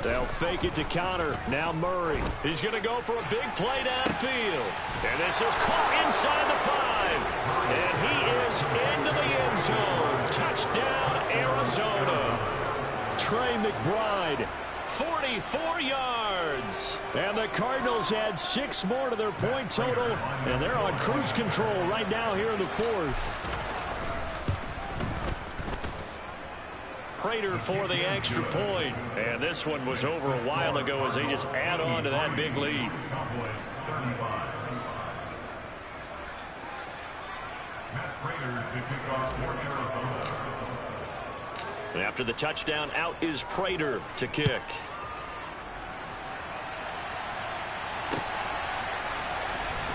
They'll fake it to Connor. Now Murray. He's going to go for a big play downfield. And this is caught inside the 5. And he is into the end zone. Touchdown, Arizona. Trey McBride, 44 yards. And the Cardinals add 6 more to their point total. And they're on cruise control right now here in the 4th. Prater for the extra point. And this one was over a while ago as they just add on to that big lead. And after the touchdown, out is Prater to kick.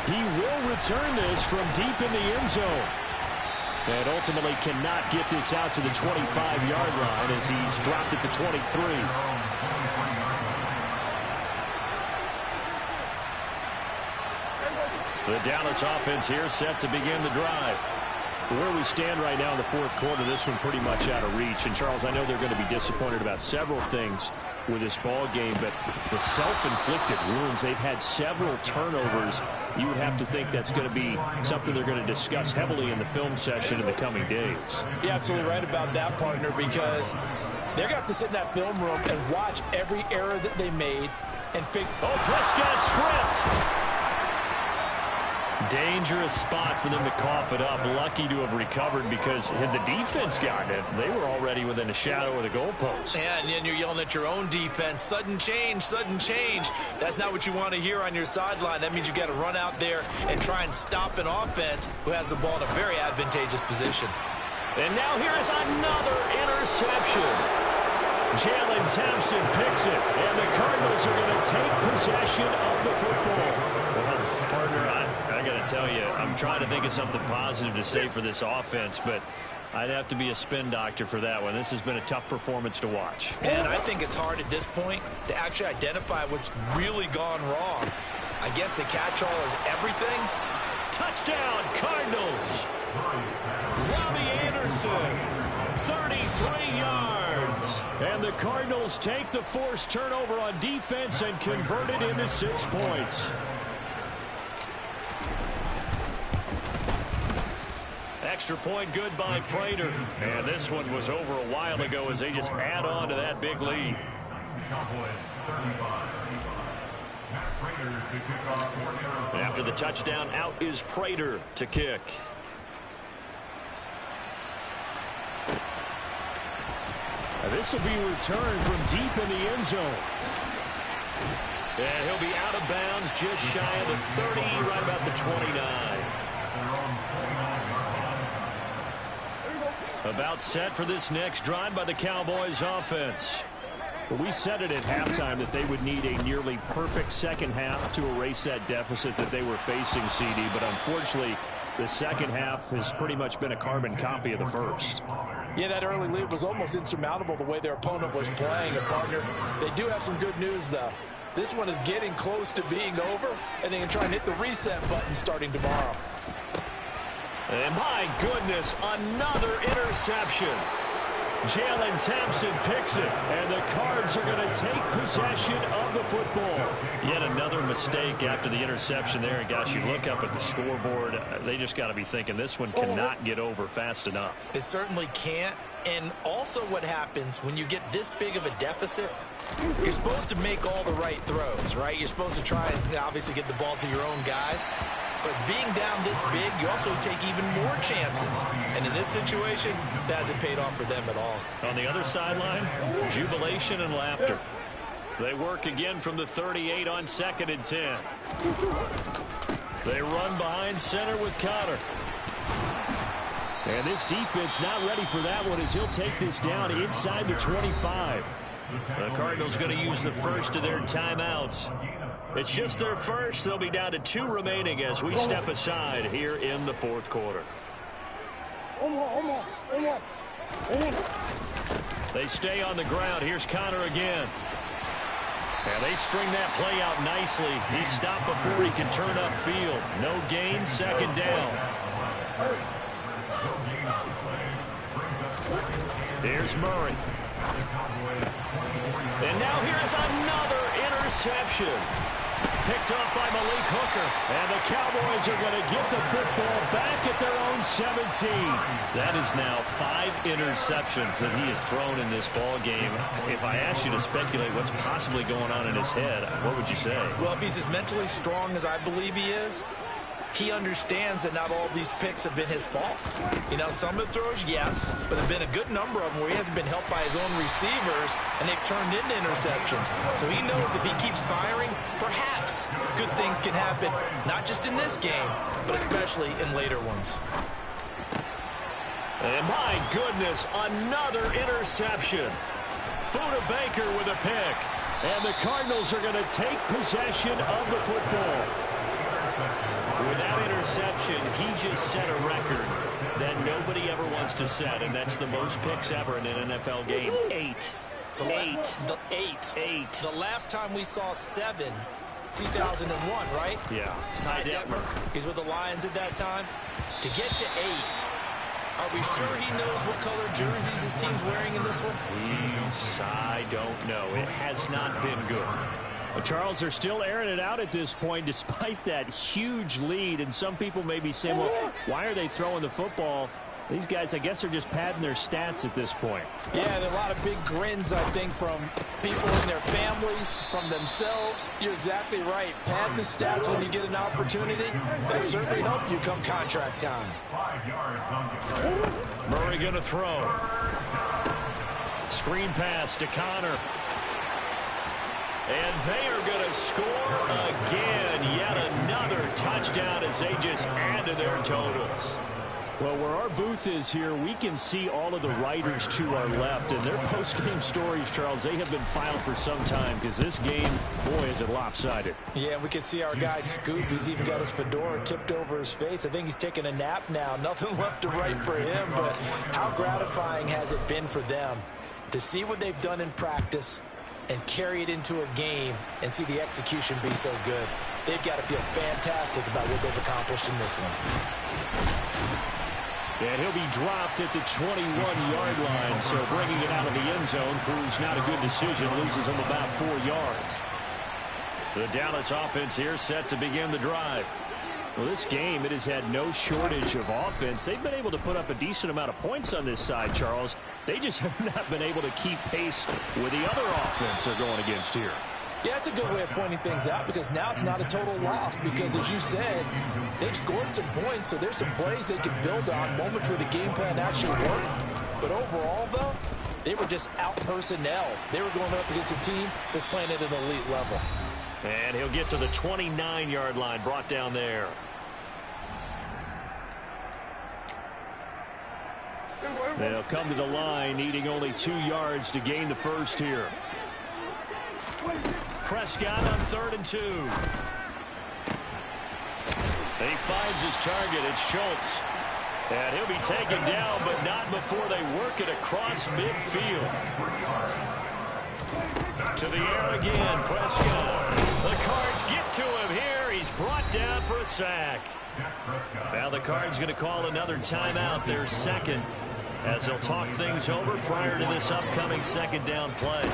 He will return this from deep in the end zone. And ultimately cannot get this out to the 25-yard line as he's dropped it to 23. The Dallas offense here set to begin the drive. Where we stand right now in the 4th quarter, this one pretty much out of reach. And, Charles, I know they're going to be disappointed about several things with this ball game, but the self-inflicted wounds, they've had several turnovers. You would have to think that's going to be something they're going to discuss heavily in the film session in the coming days. You're absolutely right about that, partner, because they're going to have to sit in that film room and watch every error that they made and figure. Oh, Prescott stripped. Dangerous spot for them to cough it up. Lucky to have recovered because had the defense gotten it, they were already within a shadow of the goalpost. Yeah, and then you're yelling at your own defense. Sudden change, sudden change. That's not what you want to hear on your sideline. That means you got to run out there and try and stop an offense who has the ball in a very advantageous position. And now here is another interception. Jalen Thompson picks it, and the Cardinals are going to take possession of the football. Well, partner, I got to tell you, I'm trying to think of something positive to say for this offense, but I'd have to be a spin doctor for that one. This has been a tough performance to watch. And I think it's hard at this point to actually identify what's really gone wrong. I guess the catch-all is everything. Touchdown, Cardinals. Robbie Anderson, 33 yards. And the Cardinals take the forced turnover on defense and convert it into 6 points. Extra point good by Prater. And this one was over a while ago as they just add on to that big lead. After the touchdown, out is Prater to kick. This will be returned from deep in the end zone. And he'll be out of bounds just shy of the 30, right about the 29. About set for this next drive by the Cowboys offense. We said it at halftime that they would need a nearly perfect second half to erase that deficit that they were facing, CD, but unfortunately the second half has pretty much been a carbon copy of the first. Yeah, that early lead was almost insurmountable the way their opponent was playing. And, partner, they do have some good news, though. This one is getting close to being over, and they can try and hit the reset button starting tomorrow. And my goodness, another interception. Jalen Thompson picks it, and the Cards are going to take possession of the football. Yet another mistake after the interception there. And gosh, you look up at the scoreboard, they just got to be thinking this one cannot get over fast enough. It certainly can't. And also what happens when you get this big of a deficit, you're supposed to make all the right throws, right? You're supposed to try and obviously get the ball to your own guys. But being down this big, you also take even more chances. And in this situation, that hasn't paid off for them at all. On the other sideline, jubilation and laughter. They work again from the 38 on 2nd and 10. They run behind center with Connor. And this defense not ready for that one as he'll take this down inside the 25. The Cardinals going to use the first of their timeouts. It's just their first. They'll be down to 2 remaining as we step aside here in the 4th quarter. They stay on the ground. Here's Connor again. And they string that play out nicely. He stopped before he can turn upfield. No gain, 2nd down. Here's Murray. And now here's another interception. Picked up by Malik Hooker. And the Cowboys are going to get the football back at their own 17. That is now 5 interceptions that he has thrown in this ball game. If I asked you to speculate what's possibly going on in his head, what would you say? Well, if he's as mentally strong as I believe he is, he understands that not all of these picks have been his fault. You know, some of the throws, yes, but there have been a good number of them where he hasn't been helped by his own receivers, and they've turned into interceptions. So he knows if he keeps firing, perhaps good things can happen, not just in this game, but especially in later ones. And my goodness, another interception. Buda Baker with a pick. And the Cardinals are going to take possession of the football. With that interception, he just set a record that nobody ever wants to set, and that's the most picks ever in an NFL game. 8. The last time we saw 7, 2001, right? Yeah. Ty Detmer. He's with the Lions at that time. To get to 8, are we sure he knows what color jerseys his team's wearing in this one? I don't know. It has not been good. But Charles, they're still airing it out at this point despite that huge lead. And some people may be saying, well, why are they throwing the football? These guys, I guess, are just padding their stats at this point. Yeah, there are a lot of big grins, I think, from people and their families, from themselves. You're exactly right. Pad the stats when you get an opportunity. That'll certainly help you come contract time. Murray going to throw. Screen pass to Connor. And they are going to score again. Yet another touchdown as they just add to their totals. Well, where our booth is here, we can see all of the writers to our left. And their post-game stories, Charles, they have been filed for some time because this game, boy, is it lopsided. Yeah, we can see our guy Scoop. He's even got his fedora tipped over his face. I think he's taking a nap now. Nothing left to write for him. But how gratifying has it been for them to see what they've done in practice and carry it into a game and see the execution be so good. They've got to feel fantastic about what they've accomplished in this one. And he'll be dropped at the 21-yard line, so bringing it out of the end zone proves not a good decision, loses him about 4 yards. The Dallas offense here set to begin the drive. Well, this game, it has had no shortage of offense. They've been able to put up a decent amount of points on this side, Charles. They just have not been able to keep pace with the other offense they're going against here. Yeah, it's a good way of pointing things out because now it's not a total loss because, as you said, they've scored some points, so there's some plays they can build on, moments where the game plan actually worked. But overall, though, they were just out-personnel. They were going up against a team that's playing at an elite level. And he'll get to the 29-yard line, brought down there. They'll come to the line, needing only 2 yards to gain the first here. Prescott on 3rd and 2. And he finds his target. It's Schultz. And he'll be taken down, but not before they work it across midfield. To the air again, Prescott. The Cards get to him here. He's brought down for a sack. Now the Cards going to call another timeout, their second, as they'll talk things over prior to this upcoming second down play.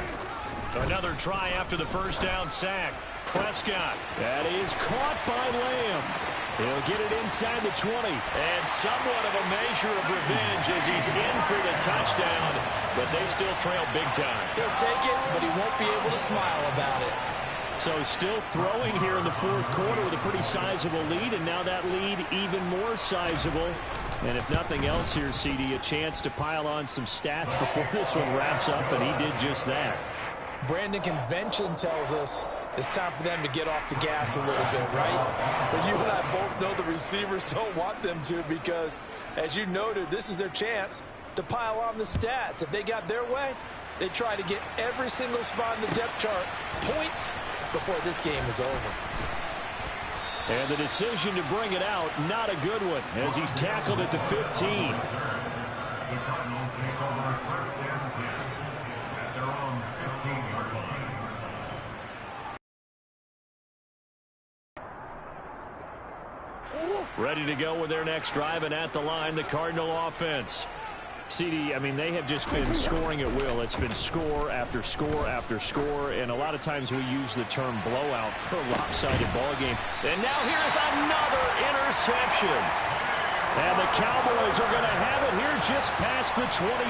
Another try after the first down sack. Prescott. That is caught by Lamb. He'll get it inside the 20. And somewhat of a measure of revenge as he's in for the touchdown. But they still trail big time. He'll take it, but he won't be able to smile about it. So still throwing here in the fourth quarter with a pretty sizable lead. And now that lead even more sizable. And if nothing else here, CD, a chance to pile on some stats before this one wraps up. And he did just that. Brandon, convention tells us it's time for them to get off the gas a little bit, right? But you and I both know the receivers don't want them to because, as you noted, this is their chance to pile on the stats. If they got their way, they try to get every single spot in the depth chart points before this game is over. And the decision to bring it out, not a good one, as he's tackled at the 15. Ready to go with their next drive, and at the line, the Cardinal offense. CD, I mean, they have just been scoring at will. It's been score after score after score, and a lot of times we use the term blowout for a lopsided ball game. And now here's another interception. And the Cowboys are going to have it here just past the 25.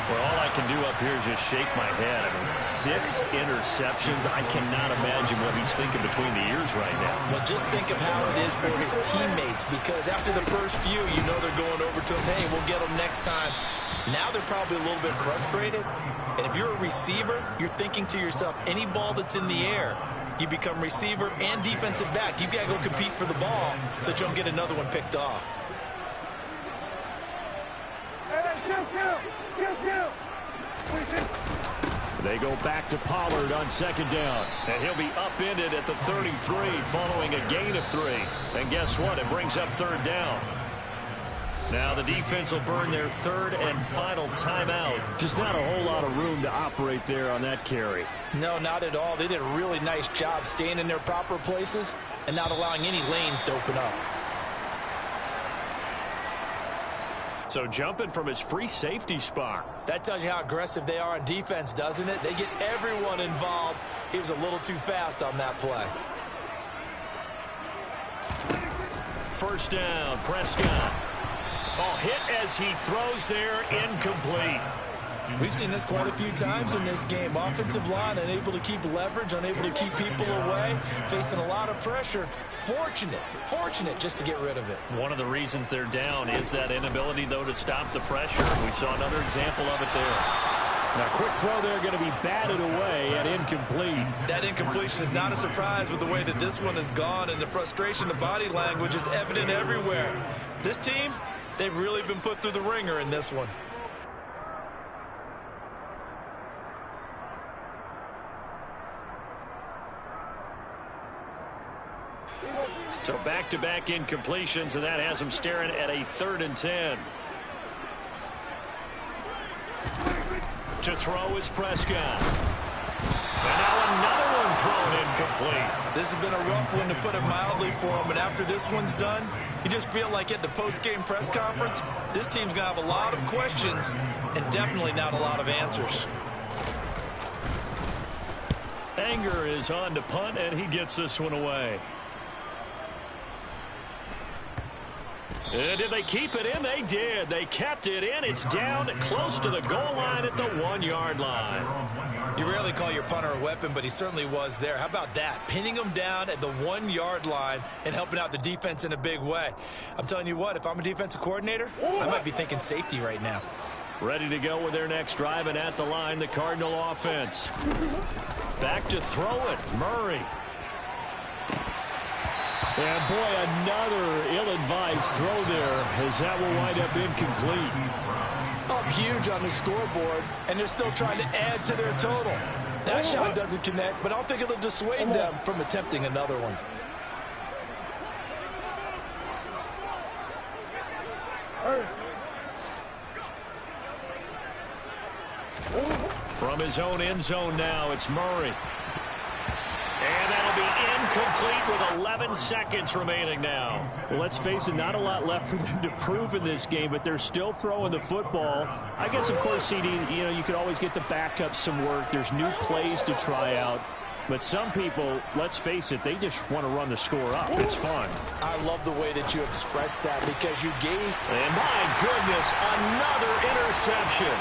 Well, all I can do up here is just shake my head. I mean, 6 interceptions. I cannot imagine what he's thinking between the ears right now. Well, just think of how it is for his teammates, because after the first few, you know they're going over to him, hey, we'll get them next time. Now they're probably a little bit frustrated. And if you're a receiver, you're thinking to yourself, any ball that's in the air, you become receiver and defensive back. You've got to go compete for the ball so that you don't get another one picked off. They go back to Pollard on second down. And he'll be upended at the 33 following a gain of 3. And guess what? It brings up third down. Now the defense will burn their third and final timeout. Just not a whole lot of room to operate there on that carry. No, not at all. They did a really nice job staying in their proper places and not allowing any lanes to open up. So jumping from his free safety spot. That tells you how aggressive they are on defense, doesn't it? They get everyone involved. He was a little too fast on that play. First down, Prescott. Oh, hit as he throws there, incomplete. We've seen this quite a few times in this game. Offensive line unable to keep leverage, unable to keep people away, facing a lot of pressure. Fortunate just to get rid of it. One of the reasons they're down is that inability, though, to stop the pressure. We saw another example of it there. Now, quick throw there, going to be batted away and incomplete. That incompletion is not a surprise with the way that this one has gone, and the frustration, the body language is evident everywhere. This team, they've really been put through the ringer in this one. So back-to-back incompletions, and that has them staring at a 3rd and 10. To throw is Prescott. And now another one thrown incomplete. This has been a rough one, to put it mildly, for him. And after this one's done, you just feel like at the post-game press conference, this team's going to have a lot of questions and definitely not a lot of answers. Anger is on to punt, and he gets this one away. And did they keep it in? They did. They kept it in. It's down close to the goal line at the 1-yard line. You rarely call your punter a weapon, but he certainly was there. How about that? Pinning him down at the 1-yard line and helping out the defense in a big way. I'm telling you what, if I'm a defensive coordinator, I might be thinking safety right now. Ready to go with their next drive, and at the line, the Cardinal offense. Back to throw it, Murray. And boy, another ill-advised throw there, as that will wind up incomplete. Up huge on the scoreboard, and they're still trying to add to their total. That shot doesn't connect, but I don't think it'll dissuade them from attempting another one. From his own end zone now, it's Murray. And that'll be incomplete with 11 seconds remaining now. Well, let's face it, not a lot left for them to prove in this game, but they're still throwing the football. I guess, of course, CD, you could always get the backup some work. There's new plays to try out. But some people, let's face it, they just want to run the score up. It's fun. I love the way that you expressed that, because you gave... And my goodness, another interception.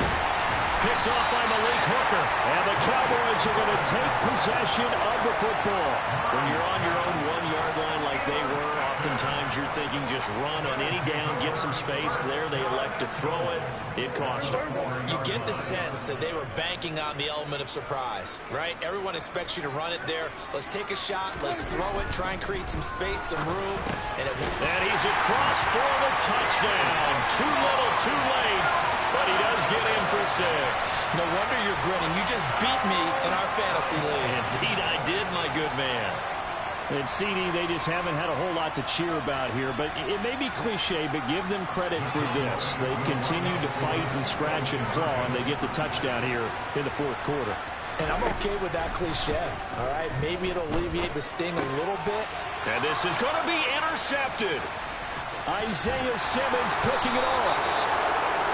Picked off by Malik Hooker. And the Cowboys are going to take possession of the football. When you're on your own 1-yard line like they were, oftentimes you're thinking just run on any down, get some space. There they elect to throw it. It cost them. You get the sense that they were banking on the element of surprise, right? Everyone expects you to run it there. Let's take a shot. Let's throw it. Try and create some space, some room. And he's across for the touchdown. Too little, too late. But he does get in for 6. No wonder you're grinning. You just beat me in our fantasy league. Indeed I did, my good man. And CD, they just haven't had a whole lot to cheer about here. But it may be cliche, but give them credit for this. They've continued to fight and scratch and claw, and they get the touchdown here in the 4th quarter. And I'm okay with that cliche. All right, maybe it'll alleviate the sting a little bit. And this is going to be intercepted. Isaiah Simmons picking it off.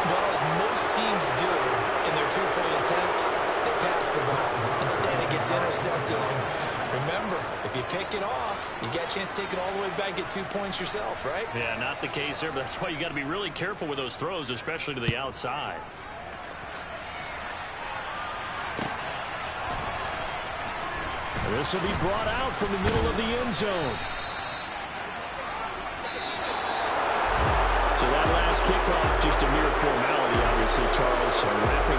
Well, as most teams do in their two-point attempt, they pass the ball. Instead, it gets intercepted. And remember, if you pick it off, you get a chance to take it all the way back, get 2 points yourself, right? Yeah, not the case there, but that's why you got to be really careful with those throws, especially to the outside. This will be brought out from the middle of the end zone. So that last kickoff, just a mere formality, obviously, Charles, wrapping